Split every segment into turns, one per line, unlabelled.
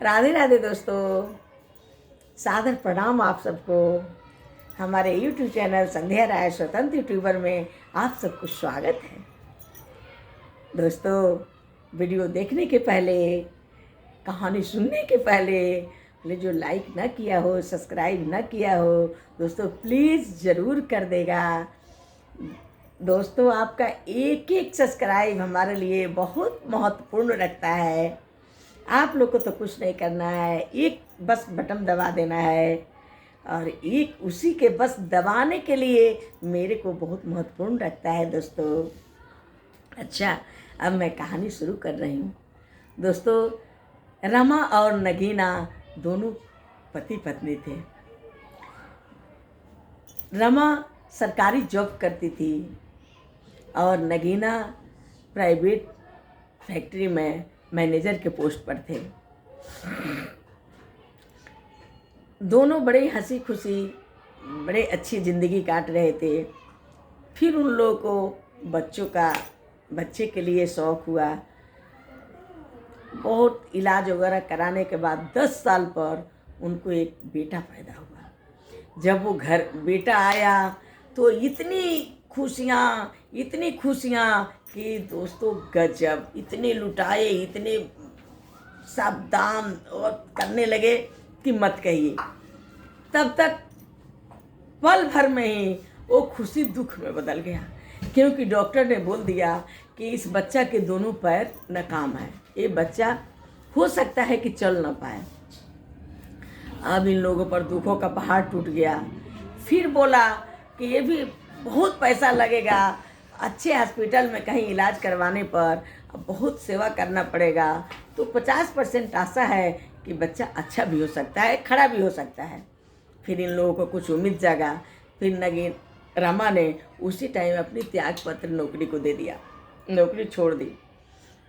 राधे राधे दोस्तों, सादर प्रणाम आप सबको। हमारे YouTube चैनल संध्या राय स्वतंत्र यूट्यूबर में आप सबको स्वागत है। दोस्तों, वीडियो देखने के पहले, कहानी सुनने के पहले जो लाइक ना किया हो, सब्सक्राइब ना किया हो, दोस्तों प्लीज़ ज़रूर कर देगा। दोस्तों, आपका एक एक सब्सक्राइब हमारे लिए बहुत महत्वपूर्ण रखता है। आप लोग को तो कुछ नहीं करना है, एक बस बटन दबा देना है और एक उसी के बस दबाने के लिए मेरे को बहुत महत्वपूर्ण रखता है दोस्तों। अच्छा, अब मैं कहानी शुरू कर रही हूँ। दोस्तों, रमा और नगीना दोनों पति पत्नी थे। रमा सरकारी जॉब करती थी और नगीना प्राइवेट फैक्ट्री में मैनेजर के पोस्ट पर थे। दोनों बड़े हंसी खुशी, बड़े अच्छी ज़िंदगी काट रहे थे। फिर उन लोगों को बच्चे के लिए शौक़ हुआ। बहुत इलाज वगैरह कराने के बाद 10 साल पर उनको एक बेटा पैदा हुआ। जब वो घर बेटा आया तो इतनी खुशियाँ कि दोस्तों गजब, इतने लुटाए, इतने सब दाम और करने लगे कि मत कहिए। तब तक पल भर में ही वो खुशी दुख में बदल गया, क्योंकि डॉक्टर ने बोल दिया कि इस बच्चा के दोनों पैर नाकाम है, ये बच्चा हो सकता है कि चल ना पाए। अब इन लोगों पर दुखों का पहाड़ टूट गया। फिर बोला कि ये भी बहुत पैसा लगेगा, अच्छे हॉस्पिटल में कहीं इलाज करवाने पर बहुत सेवा करना पड़ेगा, तो 50% आशा है कि बच्चा अच्छा भी हो सकता है, खड़ा भी हो सकता है। फिर इन लोगों को कुछ उम्मीद जागा। फिर रमा ने उसी टाइम अपनी त्यागपत्र नौकरी को दे दिया, नौकरी छोड़ दी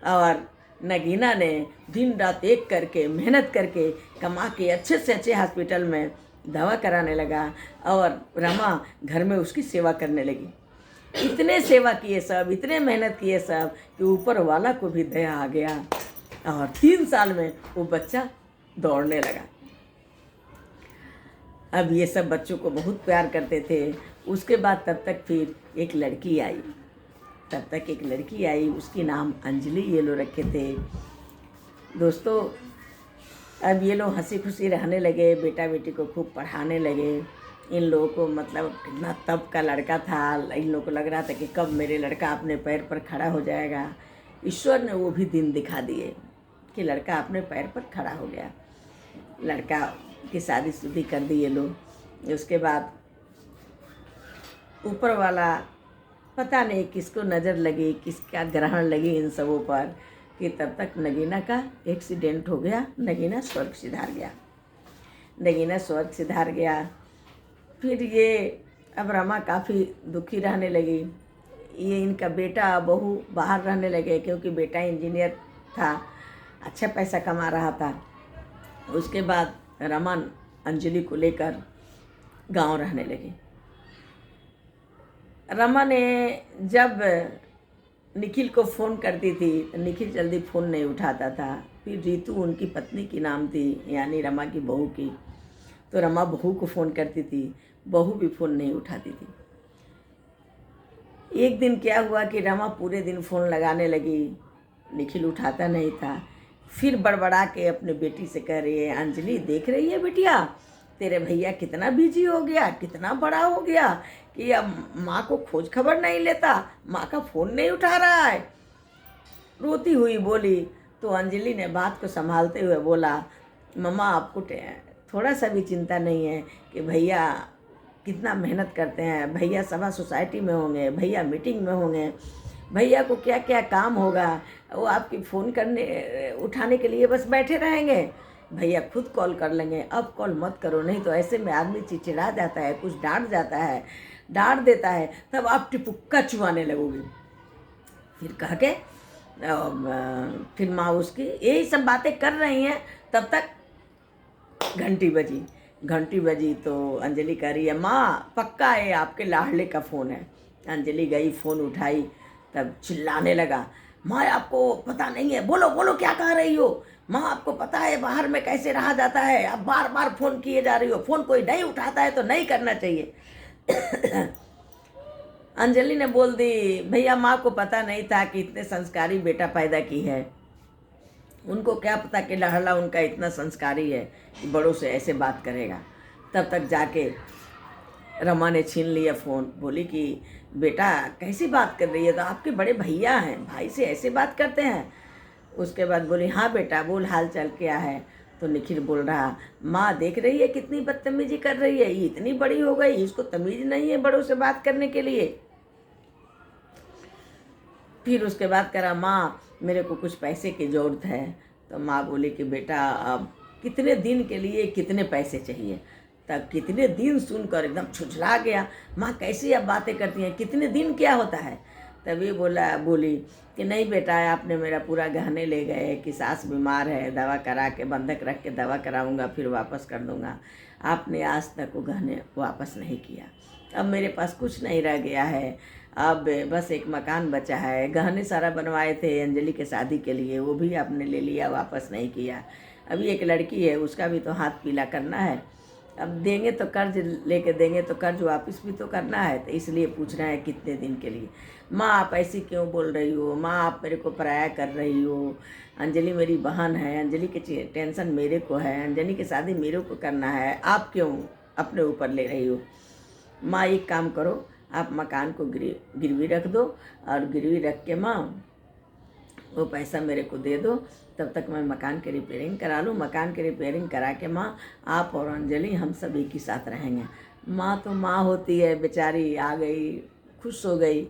और नगीना ने दिन रात एक करके मेहनत करके कमा के अच्छे से अच्छे हॉस्पिटल में दवा कराने लगा और रमा घर में उसकी सेवा करने लगी। इतने सेवा किए सब, इतने मेहनत किए सब कि ऊपर वाला को भी दया आ गया और 3 साल में वो बच्चा दौड़ने लगा। अब ये सब बच्चों को बहुत प्यार करते थे। उसके बाद तब तक फिर एक लड़की आई। उसकी नाम अंजलि ये लोग रखे थे। दोस्तों, अब ये लोग हंसी खुशी रहने लगे, बेटा बेटी को खूब पढ़ाने लगे। इन लोगों को मतलब कितना तब का लड़का था, इन लोगों को लग रहा था कि कब मेरे लड़का अपने पैर पर खड़ा हो जाएगा। ईश्वर ने वो भी दिन दिखा दिए कि लड़का अपने पैर पर खड़ा हो गया। लड़का की शादी कर दी ये लोग। उसके बाद ऊपर वाला पता नहीं किसको नज़र लगी, किसका ग्रहण लगी इन सबों पर कि तब तक नगीना का एक्सीडेंट हो गया। नगीना स्वर्ग सिधार गया। फिर ये अब रमा काफ़ी दुखी रहने लगी। ये इनका बेटा बहू बाहर रहने लगे, क्योंकि बेटा इंजीनियर था, अच्छा पैसा कमा रहा था। उसके बाद रमा अंजलि को लेकर गांव रहने लगी। रमा ने जब निखिल को फ़ोन करती थी तो निखिल जल्दी फ़ोन नहीं उठाता था। फिर रितु उनकी पत्नी की नाम थी, यानी रमा की बहू की, तो रमा बहू को फ़ोन करती थी, बहू भी फ़ोन नहीं उठाती थी। एक दिन क्या हुआ कि रमा पूरे दिन फ़ोन लगाने लगी, निखिल उठाता नहीं था। फिर बड़बड़ा के अपने बेटी से कह रही है, अंजलि देख रही है बिटिया, तेरे भैया कितना बिजी हो गया, कितना बड़ा हो गया कि अब माँ को खोज खबर नहीं लेता, माँ का फ़ोन नहीं उठा रहा है। रोती हुई बोली। तो अंजलि ने बात को संभालते हुए बोला, मम्मा आपको थोड़ा सा भी चिंता नहीं है कि भैया कितना मेहनत करते हैं, भैया सभा सोसाइटी में होंगे, भैया मीटिंग में होंगे, भैया को क्या क्या काम होगा, वो आपकी फ़ोन उठाने के लिए बस बैठे रहेंगे, भैया खुद कॉल कर लेंगे, अब कॉल मत करो, नहीं तो ऐसे में आदमी चिड़चिड़ा जाता है, कुछ डांट देता है, तब आप टिपुक्का चुआने लगोगे। फिर कह के फिर माँ उसकी यही सब बातें कर रही हैं। तब तक घंटी बजी तो अंजलि कह रही है, माँ पक्का है आपके लाडले का फ़ोन है। अंजलि गई, फ़ोन उठाई, तब चिल्लाने लगा, माँ आपको पता नहीं है, बोलो बोलो क्या कह रही हो। माँ आपको पता है बाहर में कैसे रहा जाता है, आप बार बार फ़ोन किए जा रही हो, फ़ोन कोई नहीं उठाता है तो नहीं करना चाहिए। अंजलि ने बोल दी, भैया माँ को पता नहीं था कि इतने संस्कारी बेटा पैदा की है। उनको क्या पता कि लहला उनका इतना संस्कारी है कि बड़ों से ऐसे बात करेगा। तब तक जाके रमा ने छीन लिया फ़ोन, बोली कि बेटा कैसी बात कर रही है, तो आपके बड़े भैया हैं, भाई से ऐसे बात करते हैं। उसके बाद बोली, हाँ बेटा बोल हाल चाल क्या है। तो निखिल बोल रहा, माँ देख रही है कितनी बदतमीजी कर रही है, ये इतनी बड़ी हो गई, इसको तमीज़ नहीं है बड़ों से बात करने के लिए। फिर उसके बाद करा, माँ मेरे को कुछ पैसे की ज़रूरत है। तो माँ बोली कि बेटा अब कितने दिन के लिए कितने पैसे चाहिए। तब कितने दिन सुनकर एकदम छुछला गया, माँ कैसी अब बातें करती हैं, कितने दिन क्या होता है। तभी बोली कि नहीं बेटा आपने मेरा पूरा गहने ले गए, कि सास बीमार है, दवा करा के बंधक रख के दवा कराऊंगा फिर वापस कर दूंगा, आपने आज तक वो गहने वापस नहीं किया। अब मेरे पास कुछ नहीं रह गया है, अब बस एक मकान बचा है, गहने सारा बनवाए थे अंजलि के शादी के लिए, वो भी आपने ले लिया, वापस नहीं किया। अभी एक लड़की है उसका भी तो हाथ पीला करना है, अब देंगे तो कर्ज लेके देंगे तो कर्ज वापस भी तो करना है, तो इसलिए पूछ रहे हैं कितने दिन के लिए। माँ आप ऐसी क्यों बोल रही हो, माँ आप मेरे को पराया कर रही हो, अंजलि मेरी बहन है, अंजलि की टेंशन मेरे को है, अंजलि की शादी मेरे को करना है, आप क्यों अपने ऊपर ले रही हो। माँ एक काम करो, आप मकान को गिरवी रख दो, और गिरवी रख के माँ वो पैसा मेरे को दे दो, तब तक मैं मकान की रिपेयरिंग करा लूँ। मकान की रिपेयरिंग करा के माँ आप और अंजलि हम सब एक ही साथ रहेंगे। माँ तो माँ होती है, बेचारी आ गई, खुश हो गई।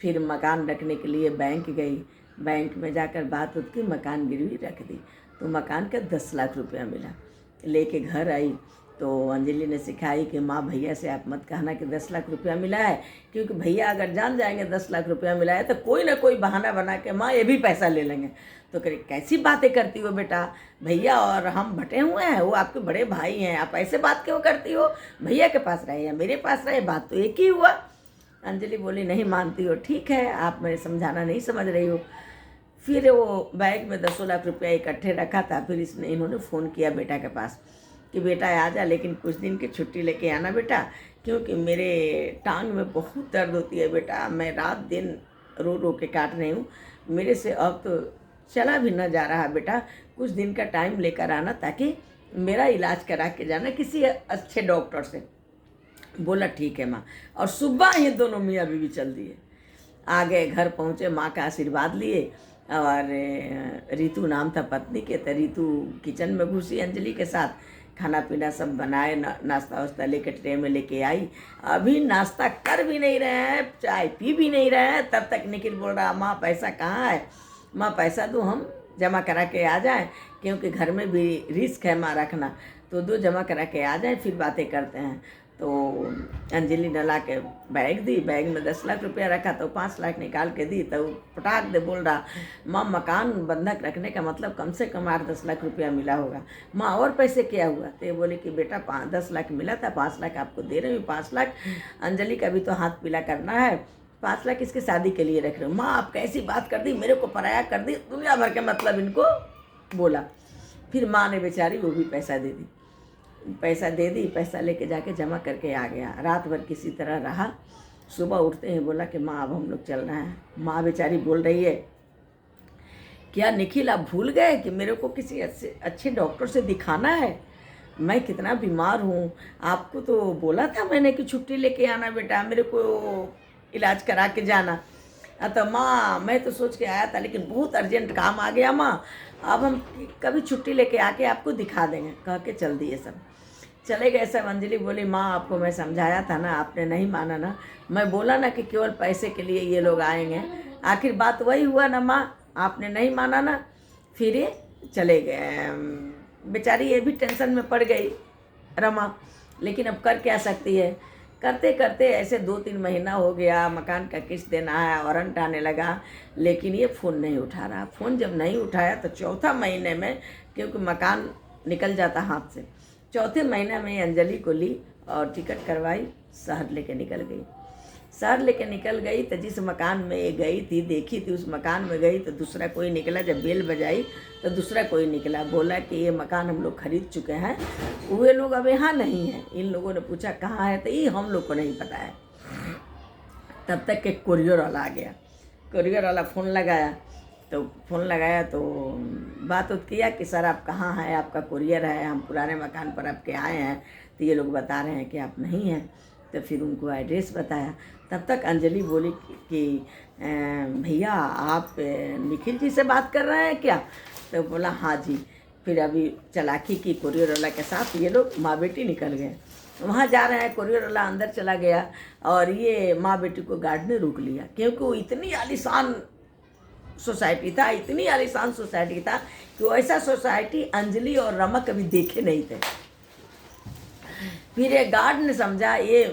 फिर मकान रखने के लिए बैंक गई, बैंक में जाकर बात की, मकान गिरवी रख दी, तो मकान का 10 लाख रुपया मिला। लेके घर आई तो अंजलि ने सिखाई कि माँ भैया से आप मत कहना कि 10 लाख रुपया मिला है, क्योंकि भैया अगर जान जाएंगे 10 लाख रुपया मिला है तो कोई ना कोई बहाना बना के माँ ये भी पैसा ले लेंगे। तो करे कैसी बातें करती हो बेटा, भैया और हम बटे हुए हैं, वो आपके बड़े भाई हैं, आप ऐसे बात क्यों करती हो, भैया के पास रहे या मेरे पास रहे, बात तो एक ही हुआ। अंजलि बोली नहीं मानती हो, ठीक है आप मेरे समझाना नहीं समझ रही हो। फिर वो बैग में 10 लाख रुपया इकट्ठे रखा था, फिर इन्होंने फ़ोन किया बेटा के पास कि बेटा आ जा, लेकिन कुछ दिन की छुट्टी लेके आना बेटा, क्योंकि मेरे टांग में बहुत दर्द होती है बेटा, मैं रात दिन रो रो के काट रही हूँ, मेरे से अब तो चला भी न जा रहा बेटा, कुछ दिन का टाइम लेकर आना ताकि मेरा इलाज करा के जाना किसी अच्छे डॉक्टर से। बोला ठीक है माँ, और सुबह ही दोनों मियाँ बीवी चल दिए। आ गए, घर पहुँचे, माँ का आशीर्वाद लिए, और रीतू नाम था पत्नी के, तो रीतू किचन में घुसी अंजलि के साथ, खाना पीना सब बनाए, नाश्ता वास्ता लेके ट्रे में लेके आई। अभी नाश्ता कर भी नहीं रहे हैं, चाय पी भी नहीं रहे हैं, तब तक निखिल बोल रहा माँ पैसा कहाँ है, माँ पैसा दो हम जमा करा के आ जाएं, क्योंकि घर में भी रिस्क है माँ रखना, तो दो जमा करा के आ जाएं फिर बातें करते हैं। तो अंजलि ने ला के बैग दी, बैग में 10 लाख रुपया रखा, तो 5 लाख निकाल के दी, तो पटाख दे बोल रहा माँ मकान बंधक रखने का मतलब कम से कम 8-10 लाख रुपया मिला होगा, माँ और पैसे क्या हुआ। तो ये बोले कि बेटा 10 लाख मिला था, 5 लाख आपको दे रही हूँ, 5 लाख अंजलि का भी तो हाथ पीला करना है, 5 लाख इसके शादी के लिए रख रहे हो। माँ आप कैसी बात कर दी, मेरे को पराया कर दी, दुनिया भर के मतलब इनको बोला। फिर माँ ने बेचारी वो भी पैसा दे दी, पैसा दे दी, पैसा लेके जाके जमा करके आ गया। रात भर किसी तरह रहा, सुबह उठते ही बोला कि माँ अब हम लोग चल रहे हैं। माँ बेचारी बोल रही है क्या निखिल आप भूल गए कि मेरे को किसी अच्छे डॉक्टर से दिखाना है, मैं कितना बीमार हूँ, आपको तो बोला था मैंने कि छुट्टी लेके आना बेटा, मेरे को इलाज करा के जाना। तो माँ मैं तो सोच के आया था, लेकिन बहुत अर्जेंट काम आ गया माँ, अब हम कभी छुट्टी लेके आके आपको दिखा देंगे, कह के चल दिए सब, चले गए सब। अंजलि बोली माँ आपको मैं समझाया था ना, आपने नहीं माना ना, मैं बोला ना कि केवल पैसे के लिए ये लोग आएंगे, आखिर बात वही हुआ ना माँ, आपने नहीं माना ना, फिर ये चले गए। बेचारी ये भी टेंशन में पड़ गई रमा, लेकिन अब कर क्या सकती है। करते करते ऐसे 2-3 महीना हो गया, मकान का किस्त देना है, वारंट आने लगा, लेकिन ये फ़ोन नहीं उठा रहा। फ़ोन जब नहीं उठाया तो चौथा महीने में, क्योंकि मकान निकल जाता हाथ से, चौथे महीने में अंजलि को ली और टिकट करवाई, शहर लेके निकल गई। सर लेके निकल गई तो जिस मकान में ये गई थी, देखी थी उस मकान में गई तो दूसरा कोई निकला। जब बेल बजाई तो दूसरा कोई निकला, बोला कि ये मकान हम लोग खरीद चुके हैं, वे लोग अब यहाँ नहीं हैं। इन लोगों ने पूछा कहाँ है, तो ये हम लोग को नहीं पता है। तब तक के कोरियर वाला आ गया। कोरियर वाला फ़ोन लगाया तो बात किया कि सर आप कहाँ हैं, आपका कुरियर है, हम पुराने मकान पर आपके आए हैं। तो ये लोग बता रहे हैं कि आप नहीं हैं। तो फिर उनको एड्रेस बताया। तब तक अंजलि बोली कि भैया आप निखिल जी से बात कर रहे हैं क्या? तो बोला हाँ जी। फिर अभी चालाकी की कुरियर वाला के साथ ये लोग माँ बेटी निकल गए। वहाँ जा रहे हैं, कुरियर वाला अंदर चला गया और ये माँ बेटी को गार्ड ने रोक लिया, क्योंकि वो इतनी आलीशान सोसाइटी था, इतनी आलीशान सोसाइटी था कि वो ऐसा सोसाइटी अंजलि और रमा कभी देखे नहीं थे। फिर ये गार्ड ने समझा ये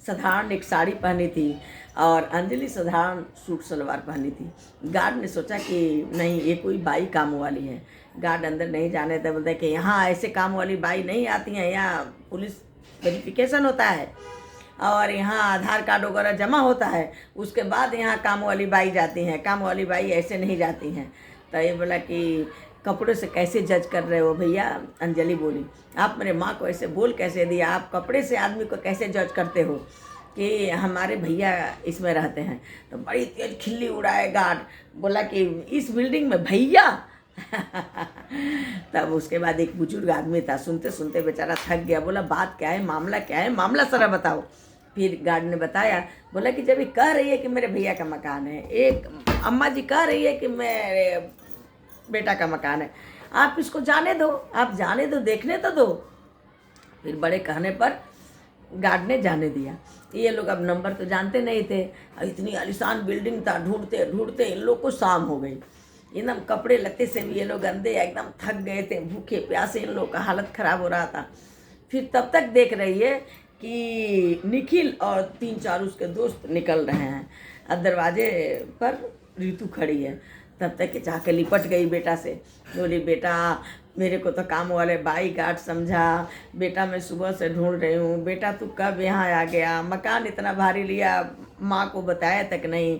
साधारण एक साड़ी पहनी थी और अंजलि साधारण सूट सलवार पहनी थी। गार्ड ने सोचा कि नहीं ये कोई बाई काम वाली है। गार्ड अंदर नहीं जाने थे, बोलते कि यहाँ ऐसे काम वाली बाई नहीं आती हैं, यहाँ पुलिस वेरिफिकेशन होता है और यहाँ आधार कार्ड वगैरह जमा होता है, उसके बाद यहाँ काम वाली बाई जाती हैं, काम वाली बाई ऐसे नहीं जाती हैं। तो ये बोला कि कपड़े से कैसे जज कर रहे हो भैया? अंजलि बोली आप मेरे माँ को ऐसे बोल कैसे दिया, आप कपड़े से आदमी को कैसे जज करते हो कि हमारे भैया इसमें रहते हैं? तो बड़ी तेज खिल्ली उड़ाए गार्ड, बोला कि इस बिल्डिंग में भैया तब उसके बाद एक बुजुर्ग आदमी था, सुनते सुनते बेचारा थक गया, बोला बात क्या है, मामला क्या है, मामला सारा बताओ। फिर गार्ड ने बताया, बोला कि जब ये कह रही है कि मेरे भैया का मकान है, एक अम्मा जी कह रही है कि मेरे बेटा का मकान है, आप इसको जाने दो, आप जाने दो, देखने तो दो। फिर बड़े कहने पर गार्ड ने जाने दिया। ये लोग अब नंबर तो जानते नहीं थे, इतनी आलीशान बिल्डिंग था, ढूंढते ढूंढते इन लोग को शाम हो गई। एकदम कपड़े लत्ते से भी ये लोग गंदे, एकदम थक गए थे, भूखे प्यासे, इन लोग का हालत ख़राब हो रहा था। फिर तब तक देख रही है कि निखिल और 3-4 उसके दोस्त निकल रहे हैं और दरवाजे पर रीतू खड़ी है। तब तक कि जाके लिपट गई बेटा से, बोली बेटा मेरे को तो काम वाले बाई गार्ड समझा, बेटा मैं सुबह से ढूंढ रही हूँ, बेटा तू कब यहाँ आ गया, मकान इतना भारी लिया, माँ को बताया तक नहीं।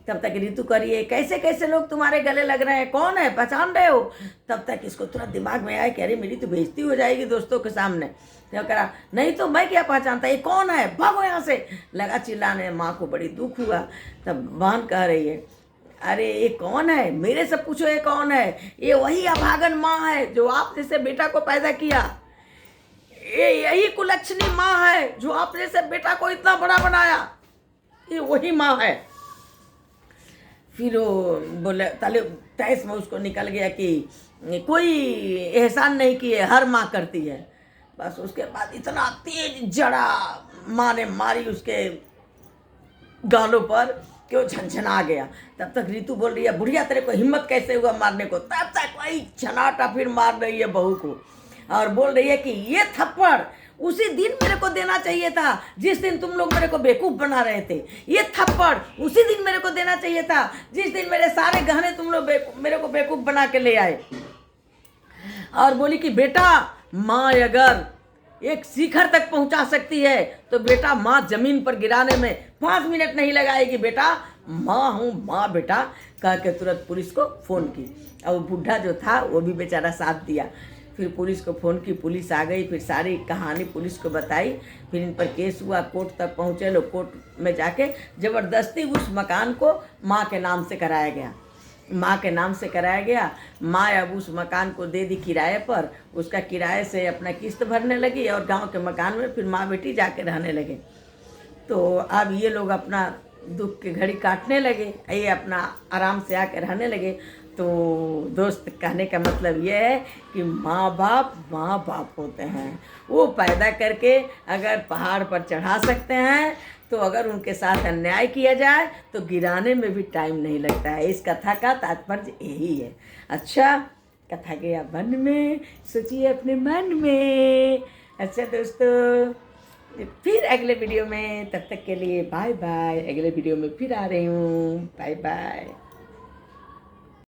तब तक ऋतु करिए कैसे कैसे लोग तुम्हारे गले लग रहे हैं, कौन है, पहचान रहे हो? तब तक इसको तुरंत दिमाग में आया कि अरे मेरी तो बेइज्जती हो जाएगी दोस्तों के सामने। क्या करा, नहीं तो मैं क्या पहचानता, ये कौन है, भागो यहाँ से, लगा चिल्लाने। माँ को बड़ी दुख हुआ। तब बहन कह रही है अरे ये कौन है, मेरे से पूछो ये कौन है, ये वही अभागन माँ है जो आप जैसे बेटा को पैदा किया, ये यही कुलक्षणी माँ है जो आप जैसे बेटा को इतना बड़ा बनाया, ये वही माँ है। फिर वो बोले ताले तैस में उसको निकल गया कि कोई एहसान नहीं किए, हर माँ करती है। बस उसके बाद इतना तेज जड़ा माँ ने मारी उसके गालों पर कि वो झनझना गया। तब तक ऋतु बोल रही है बुढ़िया तेरे को हिम्मत कैसे हुआ मारने को? तब तक वही छनाटा फिर मार रही है बहू को और बोल रही है कि ये थप्पड़ उसी दिन मेरे को देना चाहिए था जिस दिन तुम लोग मेरे को बेवकूफ़ बना रहे थे, ये थप्पड़ उसी दिन मेरे को देना चाहिए था जिस दिन मेरे सारे गहने तुम लोग मेरे को बेवकूफ़ बना के ले आए। और बोली कि बेटा माँ अगर एक शिखर तक पहुंचा सकती है तो बेटा माँ जमीन पर गिराने में 5 मिनट नहीं लगाएगी, बेटा माँ हूँ माँ बेटा, कह के तुरंत पुलिस को फ़ोन की। और वो बूढ़ा जो था वो भी बेचारा साथ दिया। फिर पुलिस को फ़ोन की, पुलिस आ गई, फिर सारी कहानी पुलिस को बताई। फिर इन पर केस हुआ, कोर्ट तक पहुँचे लोग, कोर्ट में जाके ज़बरदस्ती उस मकान को माँ के नाम से कराया गया, माँ के नाम से कराया गया। माँ अब उस मकान को दे दी किराए पर, उसका किराए से अपना किस्त भरने लगी और गांव के मकान में फिर माँ बेटी जाके रहने लगे। तो अब ये लोग अपना दुख की घड़ी काटने लगे, ये अपना आराम से आके रहने लगे। तो दोस्त कहने का मतलब ये है कि माँ बाप होते हैं, वो पैदा करके अगर पहाड़ पर चढ़ा सकते हैं तो अगर उनके साथ अन्याय किया जाए तो गिराने में भी टाइम नहीं लगता है। इस कथा का तात्पर्य यही है। अच्छा, कथा गया मन में, सोचिए अपने मन में। अच्छा दोस्तों, फिर अगले वीडियो में, तब तक के लिए बाय बाय। अगले वीडियो में फिर आ रही हूँ, बाय बाय।